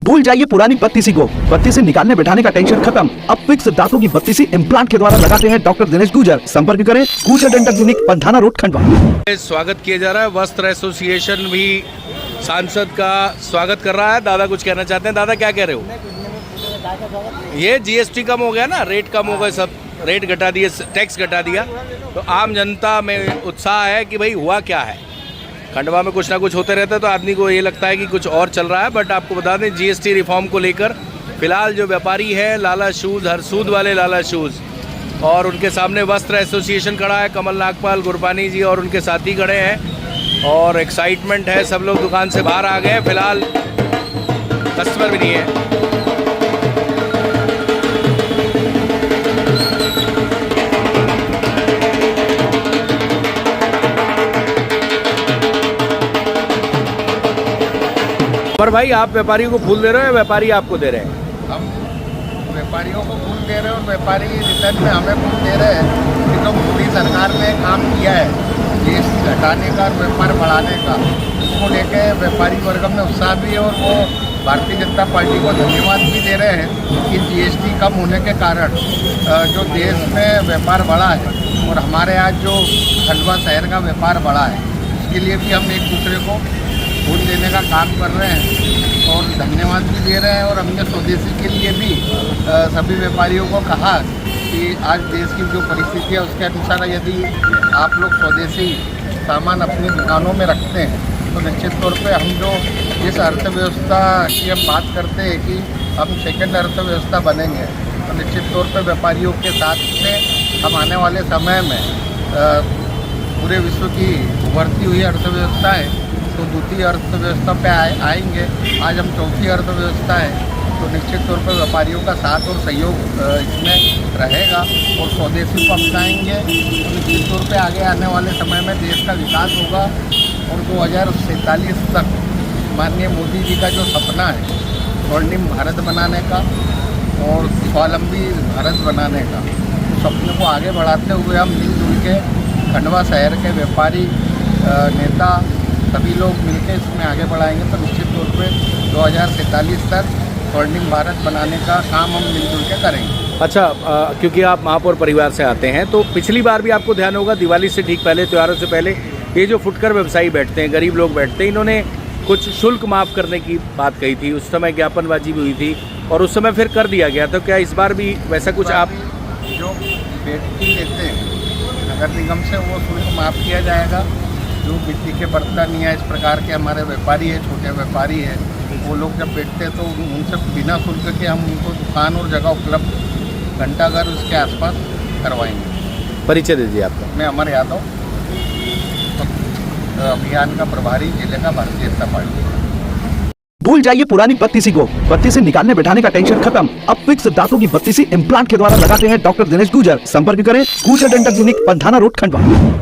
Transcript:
भूल जाइए पुरानी बत्तीसी को, बत्तीसी निकालने बैठाने का टेंशन खत्म। अब फिक्स दांतों की बत्तीसी इम्प्लांट के द्वारा लगाते हैं डॉक्टर दिनेश गुर्जर। संपर्क करें Gurjar dental clinic, Pandhana road, Khandwa. स्वागत किया जा रहा है। वस्त्र एसोसिएशन भी सांसद का स्वागत कर रहा है। दादा कुछ कहना चाहते हैं। दादा क्या कह रहे हो? ये जीएसटी कम हो गया ना, रेट कम हो गए, सब रेट घटा दिए, टैक्स घटा दिया, तो आम जनता में उत्साह है कि भाई हुआ क्या है। खंडवा में कुछ ना कुछ होते रहता है तो आदमी को ये लगता है कि कुछ और चल रहा है। बट आपको बता दें, जीएसटी रिफॉर्म को लेकर फिलहाल जो व्यापारी है, लाला शूज़, हर सूद वाले लाला शूज़, और उनके सामने वस्त्र एसोसिएशन खड़ा है, कमल नागपाल, गुरबानी जी और उनके साथी खड़े हैं और एक्साइटमेंट है। सब लोग दुकान से बाहर आ गए। फिलहाल कस्टमर भी नहीं है। पर भाई, आप व्यापारियों को फूल दे रहे हो या व्यापारी आपको दे रहे हैं? हम व्यापारियों को फूल दे रहे हैं और व्यापारी रिटर्न में हमें फूल दे रहे हैं कि जो मोदी सरकार ने काम किया है जीएसटी घटाने का और व्यापार बढ़ाने का, उसको लेके व्यापारी वर्ग में उत्साह भी है और वो भारतीय जनता पार्टी को धन्यवाद भी दे रहे हैं कि जीएसटी कम होने के कारण जो देश में व्यापार बढ़ा है और हमारे आज जो खंडवा शहर का व्यापार बढ़ा है, उसके लिए भी हम एक दूसरे को फूल देने का काम कर रहे हैं और धन्यवाद भी दे रहे हैं। और हमने स्वदेशी के लिए भी सभी व्यापारियों को कहा कि आज देश की जो परिस्थिति है उसके अनुसार यदि आप लोग स्वदेशी सामान अपनी दुकानों में रखते हैं तो निश्चित तौर पे हम जो इस अर्थव्यवस्था की हम बात करते हैं कि हम सेकंड अर्थव्यवस्था बनेंगे, तो निश्चित तौर पे व्यापारियों के साथ में हम आने वाले समय में पूरे विश्व की उभरती हुई अर्थव्यवस्था है तो द्वितीय अर्थव्यवस्था पे आएंगे। आज हम चौथी अर्थव्यवस्था है तो निश्चित तौर पर व्यापारियों का साथ और सहयोग इसमें रहेगा और स्वदेशी को अपनाएंगे तो निश्चित तौर पे आगे आने वाले समय में देश का विकास होगा और 2047 तक माननीय मोदी जी का जो सपना है स्वर्णिम भारत बनाने का और स्वावलंबी भारत बनाने का, उस सपने को आगे बढ़ाते हुए हम मिलजुल के खंडवा शहर के व्यापारी नेता सभी लोग मिलकर इसमें आगे बढ़ाएंगे तो निश्चित तौर पे 2047 तक स्वर्णिम भारत बनाने का काम हम मिलजुल के करेंगे। अच्छा, क्योंकि आप महापौर परिवार से आते हैं तो पिछली बार भी आपको ध्यान होगा, दिवाली से ठीक पहले, त्योहारों से पहले, ये जो फुटकर व्यवसायी बैठते हैं, गरीब लोग बैठते हैं, इन्होंने कुछ शुल्क माफ़ करने की बात कही थी। उस समय ज्ञापनबाजी भी हुई थी और उस समय फिर कर दिया गया। तो क्या इस बार भी वैसा कुछ आप जो बेटी लेते हैं नगर निगम से वो शुल्क माफ़ किया जाएगा। जो मिट्टी के बर्तन या इस प्रकार के हमारे व्यापारी है, छोटे व्यापारी है, वो लोग जब बैठते हैं तो उनसे बिना शुल्क के हम उनको दुकान और जगह उपलब्ध घंटाघर उसके आसपास करवाएंगे। परिचय दीजिए आपका। मैं अमर यादव, अभियान का प्रभारी, जिले का भारतीय जनता पार्टी। भूल जाइए पुरानी बत्तीसी को, बत्तीसी निकालने बैठाने का टेंशन खत्म। अब फिक्स दांतों की बत्तीसी इम्प्लांट के द्वारा लगाते हैं डॉक्टर दिनेश गुर्जर। संपर्क करें Gurjar dental clinic, Pandhana road, Khandwa.